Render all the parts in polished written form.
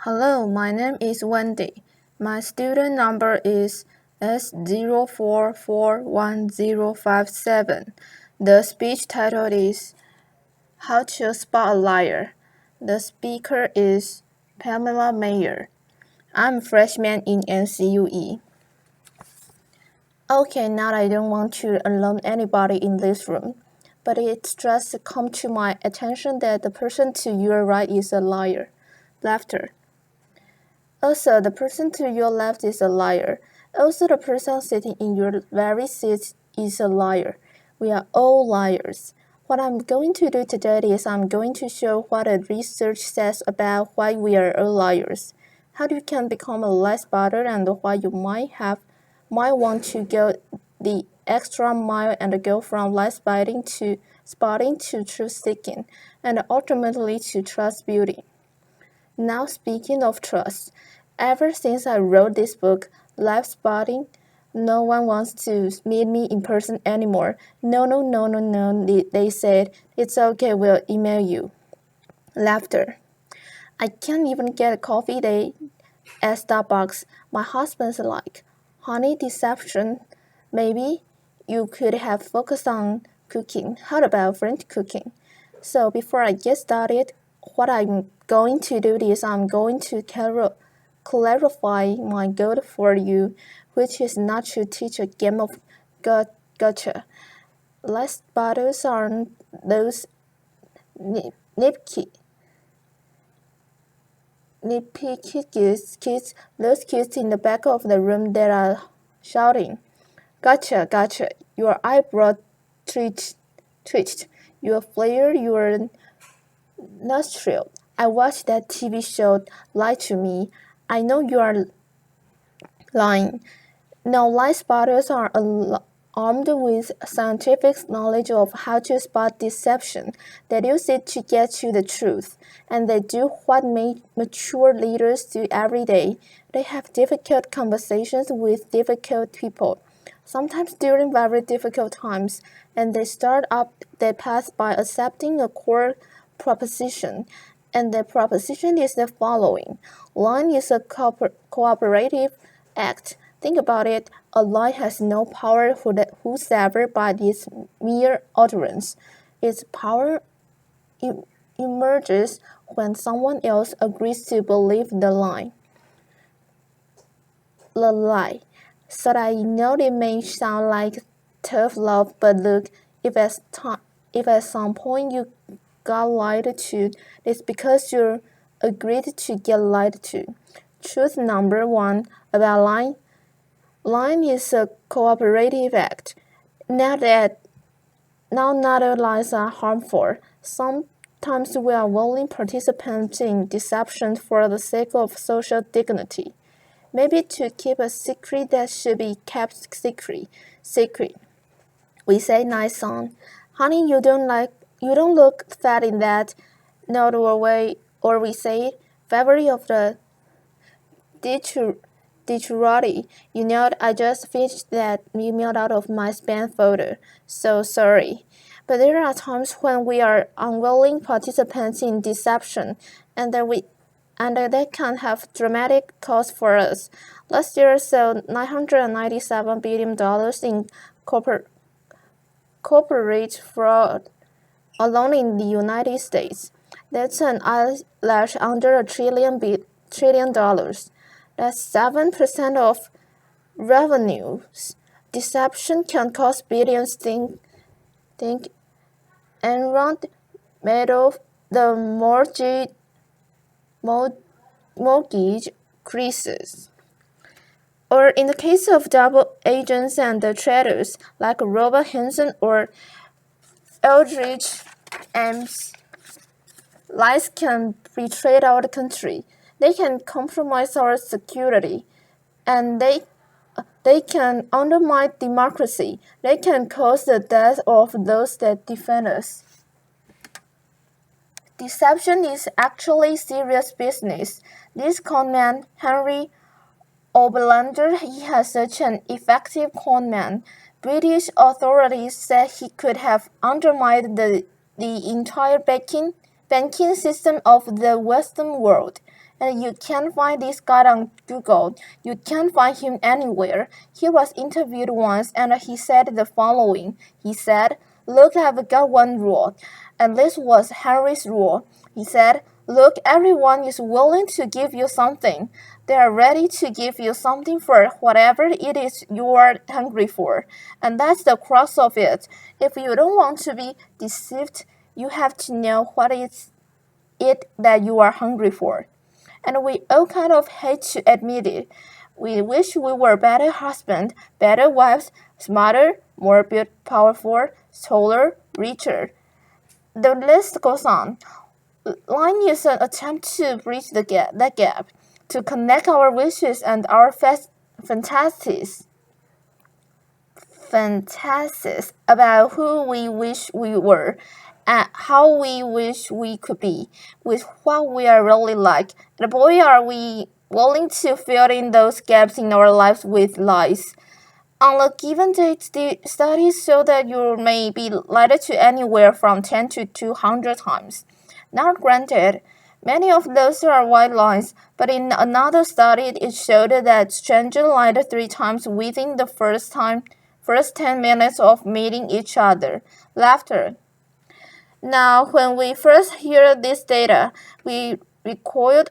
Hello, my name is Wendy. My student number is S04411057. The speech title is How to Spot a Liar. The speaker is Pamela Meyer. I'm a freshman in NCUE. Okay, now I don't want to alarm anybody in this room, but it's just come to my attention that the person to your right is a liar. Laughter. Also, the person to your left is a liar. Also, the person sitting in your very seat is a liar. We are all liars. What I'm going to do today is I'm going to show what the research says about why we are all liars, how you can become a lie spotter, and why you might want to go the extra mile and go from lie spotting to truth seeking, and ultimately to trust building. Now, speaking of trust, ever since I wrote this book, Life Spotting, no one wants to meet me in person anymore. No, they said. It's okay, we'll email you. Laughter. I can't even get a coffee day at Starbucks. My husband's like, honey, deception. Maybe you could have focused on cooking. How about French cooking? So before I get started, what I'm going to do is I'm going to clarify my goal for you, which is not to teach a game of gotcha. Last battles are those nitpicky kids, those kids in the back of the room that are shouting, gotcha, your eyebrow twitched, your flare, your nostril. I watched that TV show, Lie to Me. I know you are lying. Now, lie spotters are armed with scientific knowledge of how to spot deception. They use it to get to the truth, and they do what mature leaders do every day. They have difficult conversations with difficult people, sometimes during very difficult times, and they start up their path by accepting a core proposition. And the proposition is the following: lying is a cooperative act. Think about it. A lie has no power whosoever by its mere utterance. Its power emerges when someone else agrees to believe the lie. The lie. So I know it may sound like tough love, but look, if at some point you got lied to, it's because you agreed to get lied to. Truth number one about lying. Lying is a cooperative act. Not all lies are harmful. Sometimes we are willing participants in deception for the sake of social dignity. Maybe to keep a secret that should be kept secret. We say nice song. Honey, you don't look fat in that. Not our way, or we say February of the Detroit. You know, I just finished that email out of my spam folder. So sorry. But there are times when we are unwilling participants in deception, and that can have dramatic costs for us. Last year sold $997 billion in corporate fraud alone in the United States. That's an eyelash under $1 trillion. That's 7% of revenues. Deception can cost billions. Think, Enron made of the mortgage crisis. Or in the case of double agents and traders like Robert Hansen or Eldridge Ames, lies can betray our country. They can compromise our security, and they can undermine democracy. They can cause the death of those that defend us. Deception is actually serious business. This conman, Henry Oberlander, he has such an effective conman. British authorities said he could have undermined the entire banking banking system of the Western world. And you can't find this guy on Google. You can't find him anywhere. He was interviewed once and he said the following. He said, "Look, I've got one rule." And this was Henry's rule. He said, "Look, everyone is willing to give you something. They are ready to give you something for whatever it is you are hungry for." And that's the crux of it. If you don't want to be deceived, you have to know what is it that you are hungry for. And we all kind of hate to admit it. We wish we were better husbands, better wives, smarter, more powerful, taller, richer. The list goes on. Lying is an attempt to bridge that gap, to connect our wishes and our fantasies about who we wish we were and how we wish we could be, with what we are really like. And boy, are we willing to fill in those gaps in our lives with lies. On a given date, the studies show that you may be lied to anywhere from 10 to 200 times. Now granted, many of those are white lies, but in another study it showed that strangers lied 3 times within the first 10 minutes of meeting each other. Laughter. Now, when we first hear this data, we recoil,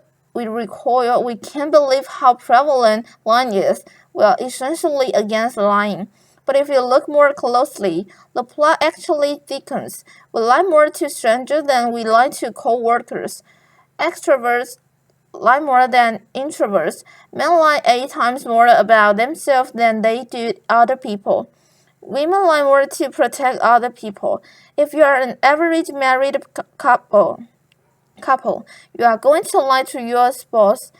we can't believe how prevalent lying is. We are essentially against lying. But if you look more closely, the plot actually thickens. We lie more to strangers than we lie to co-workers. Extroverts lie more than introverts. Men lie 8 times more about themselves than they do other people. Women lie more to protect other people. If you are an average married couple, you are going to lie to your spouse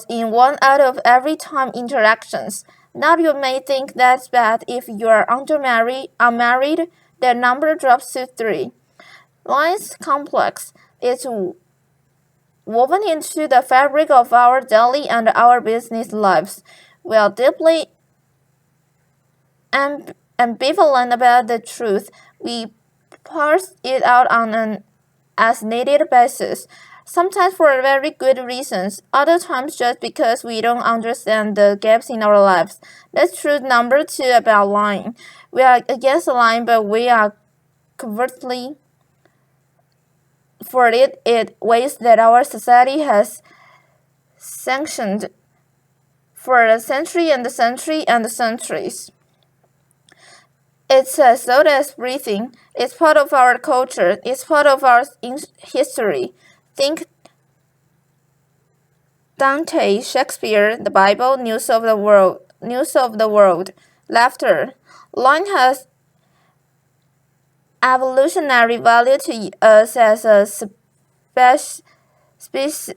in 1 out of every 10 interactions. Now you may think that's bad. If you are unmarried, that number drops to 3. Lying's complex. It's woven into the fabric of our daily and our business lives. We are deeply ambivalent about the truth. We parse it out on an as-needed basis, sometimes for very good reasons, other times just because we don't understand the gaps in our lives. That's truth number 2 about lying. We are against lying, but we are covertly for it in ways that our society has sanctioned for a century and a century and centuries. It's as old as breathing. It's part of our culture. It's part of our history. Think Dante, Shakespeare, the Bible, news of the world. Laughter. Lying has evolutionary value to us as a species.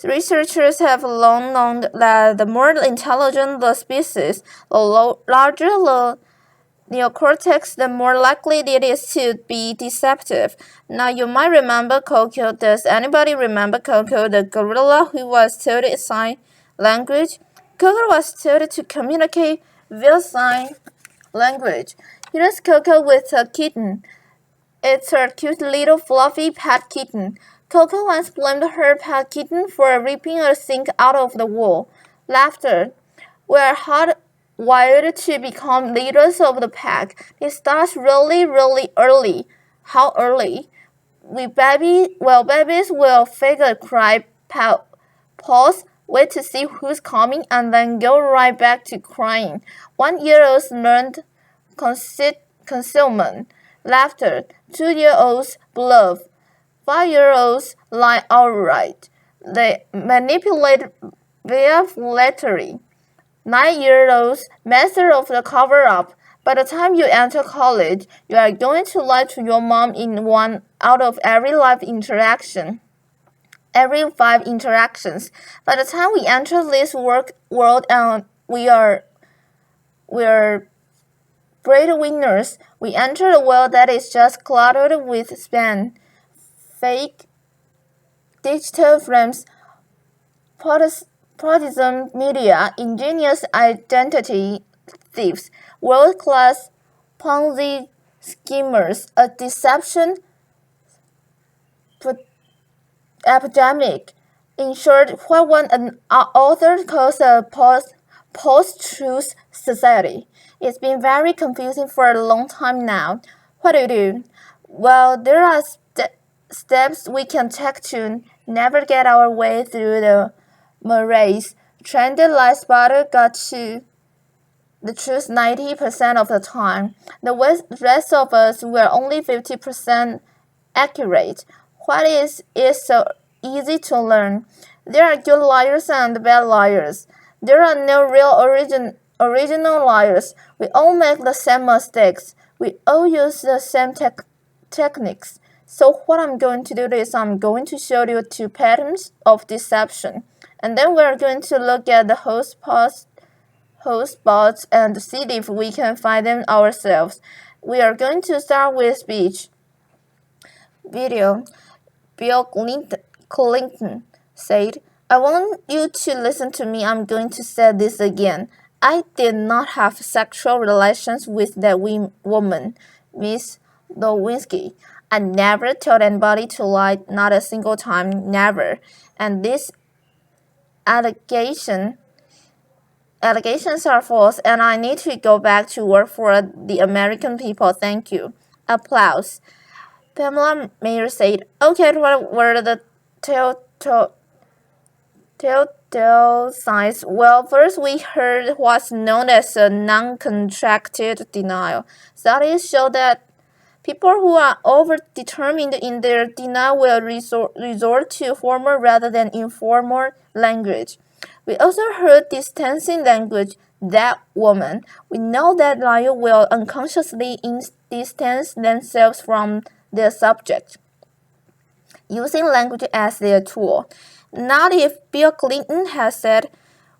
Researchers have long known that the more intelligent the species, the larger the neocortex, the more likely it is to be deceptive. Now you might remember Coco. Does anybody remember Coco, the gorilla who was taught sign language? Coco was taught to communicate via sign language. Here's Coco with a kitten. It's her cute little fluffy pet kitten. Coco once blamed her pet kitten for ripping a sink out of the wall. Laughter. We're hardwired to become leaders of the pack. It starts really, really early. How early? Babies will fake a cry, pause, wait to see who's coming, and then go right back to crying. 1-year-olds learned concealment. Laughter. 2-year-olds bluff. 5-year-olds lie outright. They manipulate via flattery. 9-year-olds master of the cover-up. By the time you enter college, you are going to lie to your mom in 1 out of every 5 interactions. By the time we enter this world, and we're breadwinners, we enter a world that is just cluttered with spam, fake digital frames, partisan media, ingenious identity thieves, world-class Ponzi schemers, a deception epidemic. In short, what one author calls a post-truth society. It's been very confusing for a long time now. What do you do? Well, there are steps we can take to navigate our way through the morass. Trendy light spotter got to the truth 90% of the time. The rest of us were only 50% accurate. What is so easy to learn? There are good liars and bad liars. There are no real original liars. We all make the same mistakes. We all use the same techniques. So what I'm going to do is I'm going to show you two patterns of deception. And then we're going to look at the whole spots and see if we can find them ourselves. We are going to start with speech. Video. Bill Clinton said, I want you to listen to me. I'm going to say this again. I did not have sexual relations with that woman, Miss Lewinsky. I never told anybody to lie, not a single time, never. And this allegations are false, and I need to go back to work for the American people. Thank you. Applause. Pamela Meyer said, okay, what were the telltale signs? Well, first we heard what's known as a non-contracted denial. Studies show that people who are over-determined in their denial will resort to formal rather than informal language. We also heard distancing language, that woman. We know that liars will unconsciously distance themselves from their subject, using language as their tool. Not if Bill Clinton has said,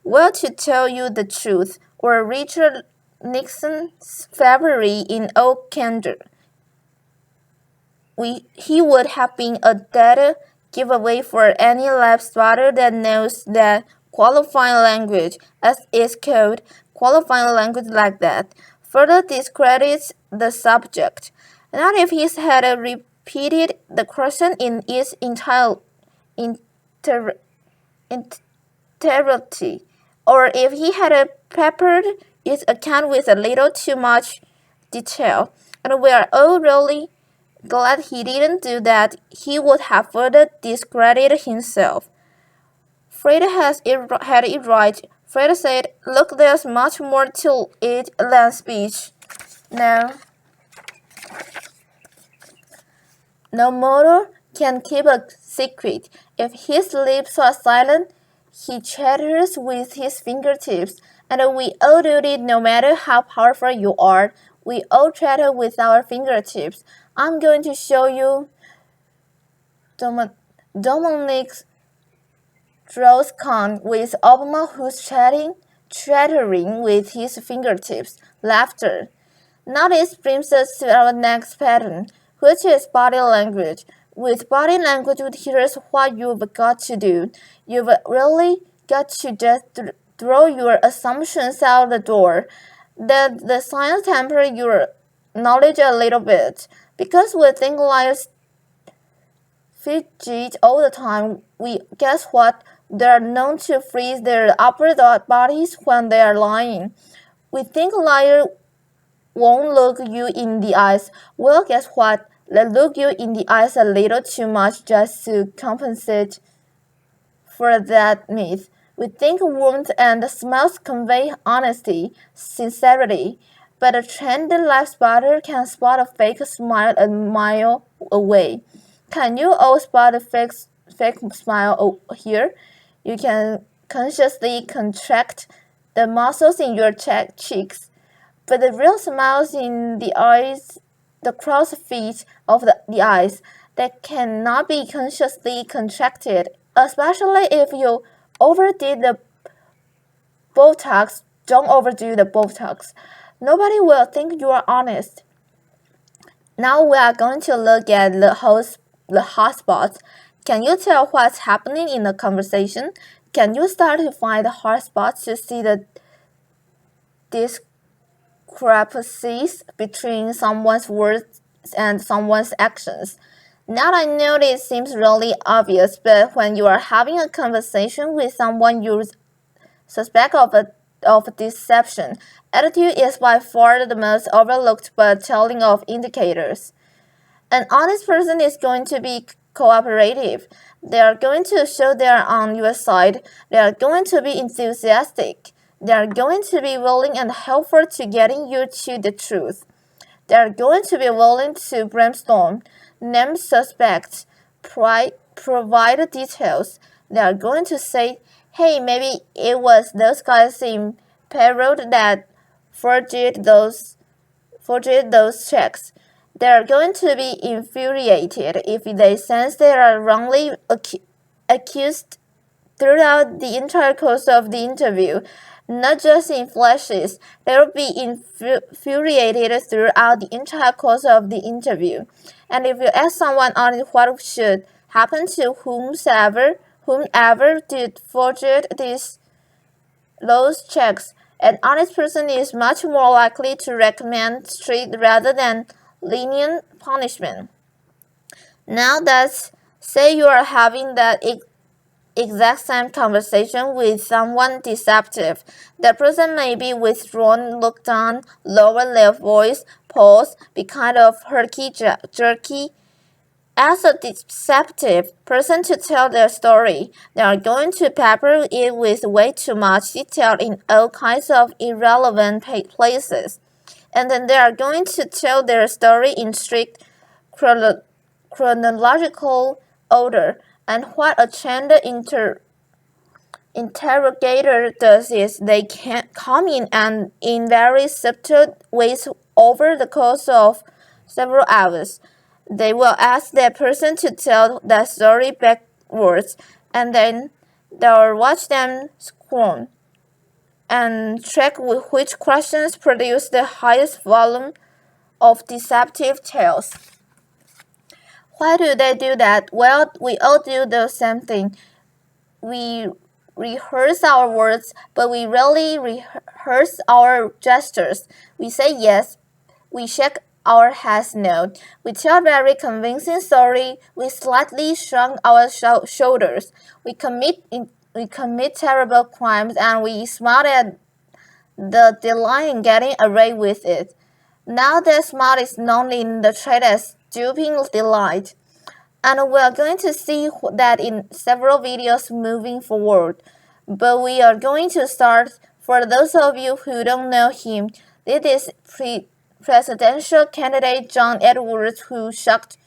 well, to tell you the truth, or Richard Nixon's February in all candor. He would have been a dead giveaway for any lab spotter that knows that qualifying language, as it's called, qualifying language like that, further discredits the subject. Not if he's had repeated the question in its entirety, or if he had peppered its account with a little too much detail. And we are all really glad he didn't do that. He would have further discredited himself. Fred had it right. Fred said, look, there's much more to it than speech. No mortal can keep a secret. If his lips are silent, he chatters with his fingertips. And we all do it no matter how powerful you are. We all chatter with our fingertips. I'm going to show you Dominic Strauss-Kahn with Obama who's chattering with his fingertips. Laughter. Now this brings us to our next pattern, which is body language. With body language, here's what you've got to do. You've really got to just throw your assumptions out the door. The science temper your knowledge a little bit. Because we think liars fidget all the time, guess what? They're known to freeze their upper bodies when they are lying. We think liars won't look you in the eyes. Well, guess what? They look you in the eyes a little too much just to compensate for that myth. We think warmth and smells convey honesty, sincerity, but a trained life spotter can spot a fake smile a mile away. Can you all spot a fake smile here? You can consciously contract the muscles in your cheeks, but the real smiles in the eyes, the crow's feet of the eyes, that cannot be consciously contracted, especially if you overdid the Botox. Don't overdo the Botox. Nobody will think you are honest. Now we are going to look at the hot spots. Can you tell what's happening in the conversation? Can you start to find the hot spots to see the discrepancies between someone's words and someone's actions? Now I know this seems really obvious, but when you are having a conversation with someone you suspect of deception, attitude is by far the most overlooked but telling of indicators. An honest person is going to be cooperative. They are going to show they are on your side. They are going to be enthusiastic. They are going to be willing and helpful to getting you to the truth. They are going to be willing to brainstorm, name suspects, provide details. They are going to say, hey, maybe it was those guys in payroll that forged those checks. They are going to be infuriated if they sense they are wrongly accused throughout the entire course of the interview, not just in flashes. They will be infuriated throughout the entire course of the interview. And if you ask someone on what should happen to whomever did forge those checks, an honest person is much more likely to recommend strict rather than lenient punishment. Now let's say you are having that exact same conversation with someone deceptive. The person may be withdrawn, look down, lower their voice, pause, be kind of herky-jerky. Ask a deceptive person to tell their story. They are going to pepper it with way too much detail in all kinds of irrelevant places. And then they are going to tell their story in strict chronological order. And what a trained interrogator does is they can come in and in very subtle ways over the course of several hours. They will ask that person to tell that story backwards, and then they'll watch them squirm and track which questions produce the highest volume of deceptive tales. Why do they do that? Well, we all do the same thing. We rehearse our words, but we rarely rehearse our gestures. We say yes, we shake our heads no. We tell a very convincing story. We slightly shrug our shoulders. We commit terrible crimes, and we smile at the delight in getting away with it. Now that smile is known in the trade as duping delight. And we are going to see that in several videos moving forward. But we are going to start, for those of you who don't know him, this is presidential candidate John Edwards, who shocked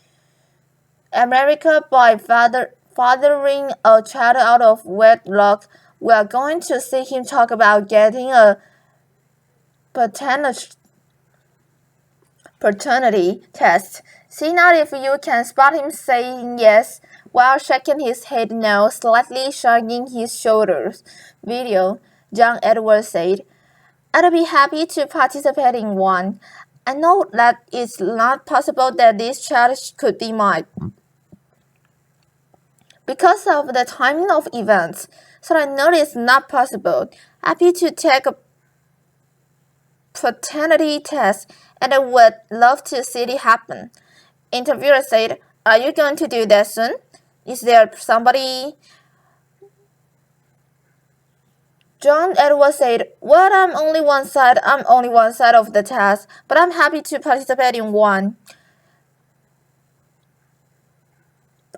America by fathering a child out of wedlock. We are going to see him talk about getting a paternity test. See now if you can spot him saying yes while shaking his head no, slightly shrugging his shoulders. Video, John Edwards said, I'd be happy to participate in one. I know that it's not possible that this child could be mine because of the timing of events, so I know it's not possible. Happy to take a paternity test, and I would love to see it happen. Interviewer said, are you going to do that soon? Is there somebody? John Edwards said, well, I'm only one side of the test, but I'm happy to participate in one.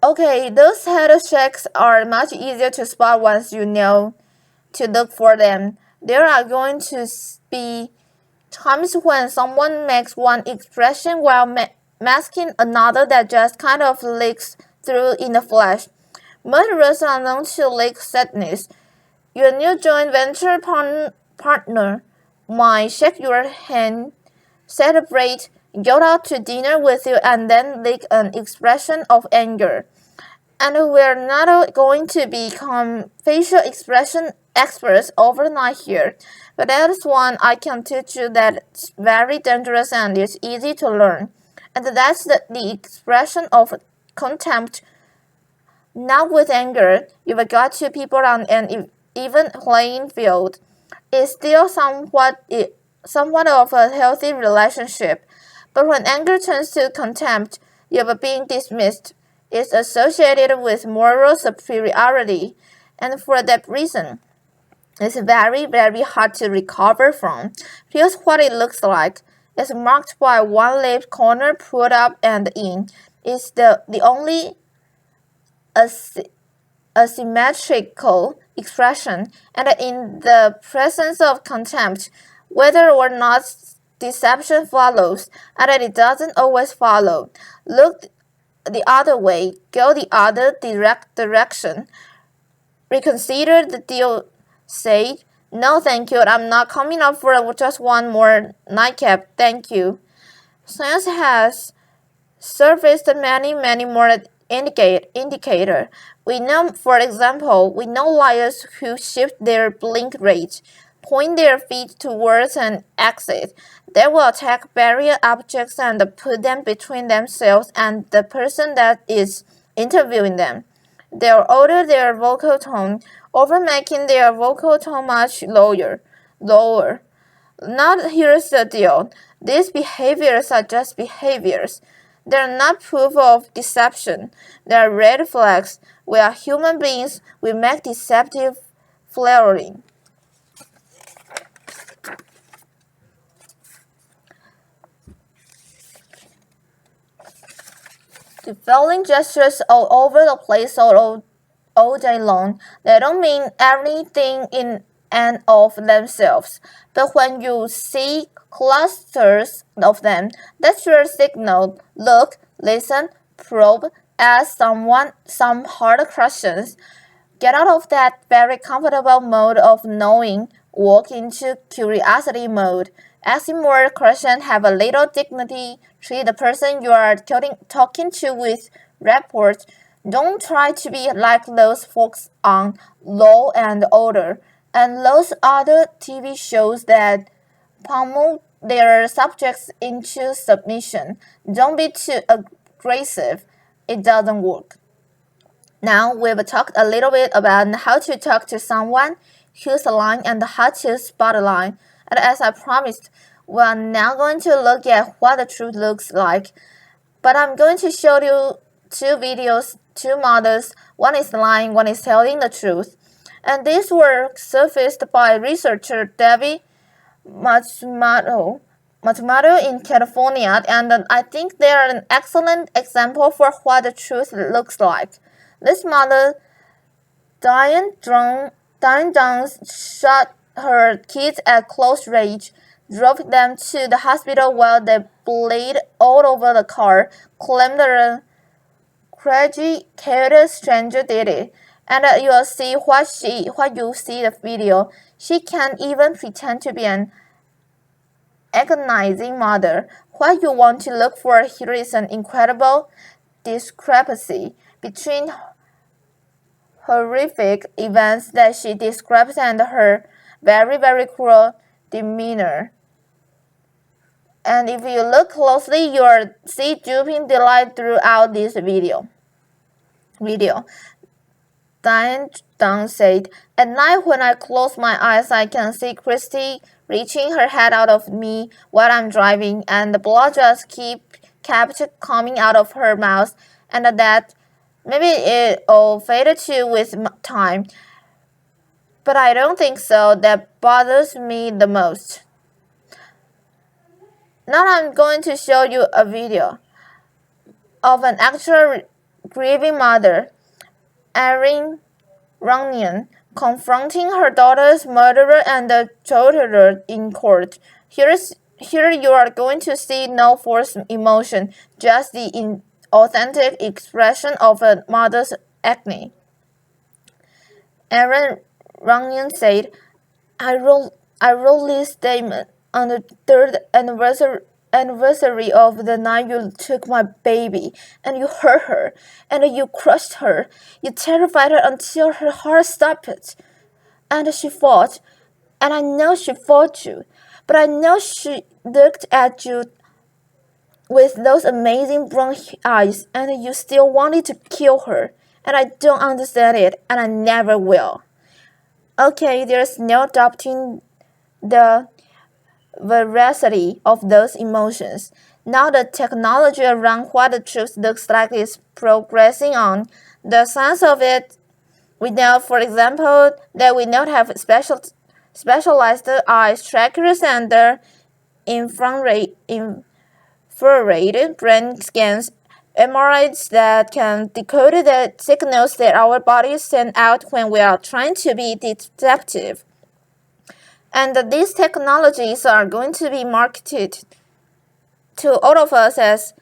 Okay, those head checks are much easier to spot once you know to look for them. There are going to be times when someone makes one expression while masking another that just kind of leaks through in the flash. Murderers are known to leak sadness. Your new joint venture partner might shake your hand, celebrate, go out to dinner with you, and then leak an expression of anger. And we're not going to become facial expression experts overnight here, but there's one I can teach you that's very dangerous and it's easy to learn. And that's the expression of contempt. Not with anger, you've got two people on an even playing field. It's still somewhat of a healthy relationship. But when anger turns to contempt, You've been dismissed. It's associated with moral superiority, and for that reason, it's very, very hard to recover from. Here's what it looks like. It's marked by one left corner pulled up and in. It's the only asymmetrical expression, and in the presence of contempt, whether or not deception follows, and it doesn't always follow. Look the other way, go the other direction. Reconsider the deal, say, no thank you, I'm not coming up for just one more nightcap, thank you. Science has surfaced many more indicator. We know, for example, we know liars who shift their blink rate, point their feet towards an exit. They will attack barrier objects and put them between themselves and the person that is interviewing them. They'll alter their vocal tone, over making their vocal tone much lower. Now here's the deal. These behaviors are just behaviors. They're not proof of deception. They're red flags. We are human beings. We make deceptive flaring. Defiling gestures all over the place all day long. They don't mean everything in and of themselves. But when you see clusters of them, that's your signal. Look, listen, probe, ask some hard questions. Get out of that very comfortable mode of knowing, walk into curiosity mode. Asking more questions, have a little dignity, treat the person you are talking to with rapport. Don't try to be like those folks on Law and Order and those other TV shows that pummel their subjects into submission. Don't be too aggressive. It doesn't work. Now we've talked a little bit about how to talk to someone, who's a line, and how to spot a line. And as I promised, we're now going to look at what the truth looks like. But I'm going to show you two videos, two models. One is lying, one is telling the truth. And these were surfaced by researcher Debbie Matsumoto in California, and I think they are an excellent example for what the truth looks like. This mother, Diane Downs, shot her kids at close range, drove them to the hospital while they bled all over the car, claimed a crazy, chaotic stranger did it. And you'll see what you see the video. She can't even pretend to be an agonizing mother. What you want to look for here is an incredible discrepancy between horrific events that she describes and her very cruel demeanor. And if you look closely, you'll see drooping delight throughout this video. Diane Dunn said, at night when I close my eyes, I can see Christy reaching her head out of me while I'm driving, and the blood just kept coming out of her mouth, and that maybe it all faded too with time. But I don't think so. That bothers me the most. Now I'm going to show you a video of an actual grieving mother, Erin Runyon, confronting her daughter's murderer and the torturer in court. Here you are going to see no forced emotion, just the authentic expression of a mother's agony. Erin Runyon said, I wrote this statement on the third anniversary of the night you took my baby, and you hurt her, and you crushed her. You terrified her until her heart stopped. And she fought, and I know she fought you, but I know she looked at you with those amazing brown eyes, and you still wanted to kill her. And I don't understand it, and I never will. Okay, there's no doubting the veracity of those emotions. Now the technology around what the truth looks like is progressing on. The science of it, we know, for example, that we not have specialized eye trackers and infrared brain scans, MRIs that can decode the signals that our bodies send out when we are trying to be deceptive. And these technologies are going to be marketed to all of us as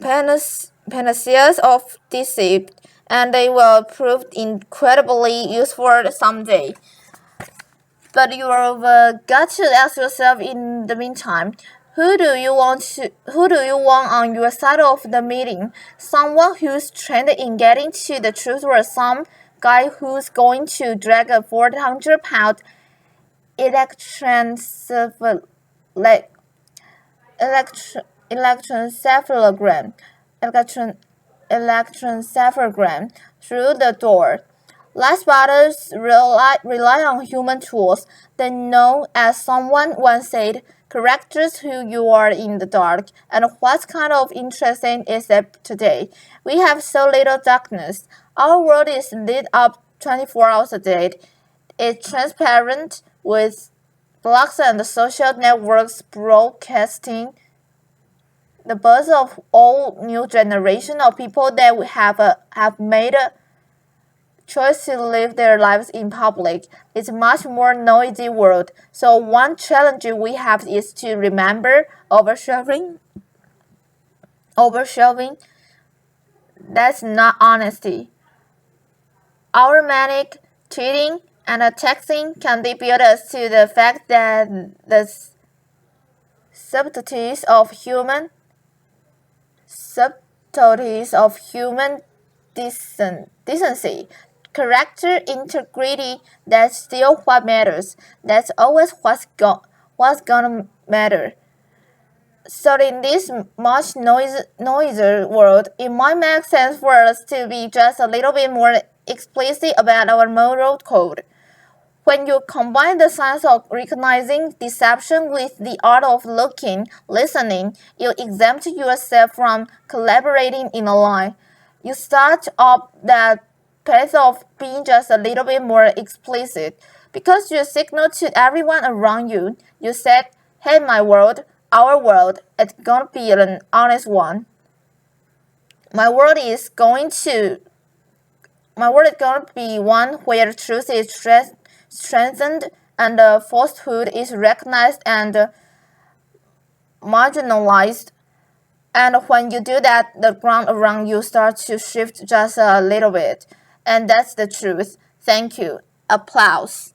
panaceas of deceit, and they will prove incredibly useful someday. But you've got to ask yourself in the meantime, who do you want on your side of the meeting? Someone who's trained in getting to the truth, or some guy who's going to drag a 400-pound electroencephalogram electroencephalogram electroencephalogram through the door? Last spotters rely on human tools. They know, as someone once said, characters who you are in the dark. And what's kind of interesting is that today we have so little darkness. Our world is lit up 24 hours a day. It's transparent with blogs and social networks broadcasting the birth of all new generation of people that have made a choice to live their lives in public. It's a much more noisy world. So one challenge we have is to remember oversharing. That's not honesty. Our manic tweeting and texting can debute us to the fact that the subtleties of human decency, character integrity, that's still what matters. That's always what's gonna matter. So in this much noisier world, it might make sense for us to be just a little bit more explicit about our moral code. When you combine the science of recognizing deception with the art of listening, you exempt yourself from collaborating in a lie. You start up that path of being just a little bit more explicit. Because you signal to everyone around you, you said, hey, our world, it's gonna be an honest one. My world is going to be one where truth is strengthened and falsehood is recognized and marginalized. And when you do that, the ground around you starts to shift just a little bit. And that's the truth. Thank you. Applause.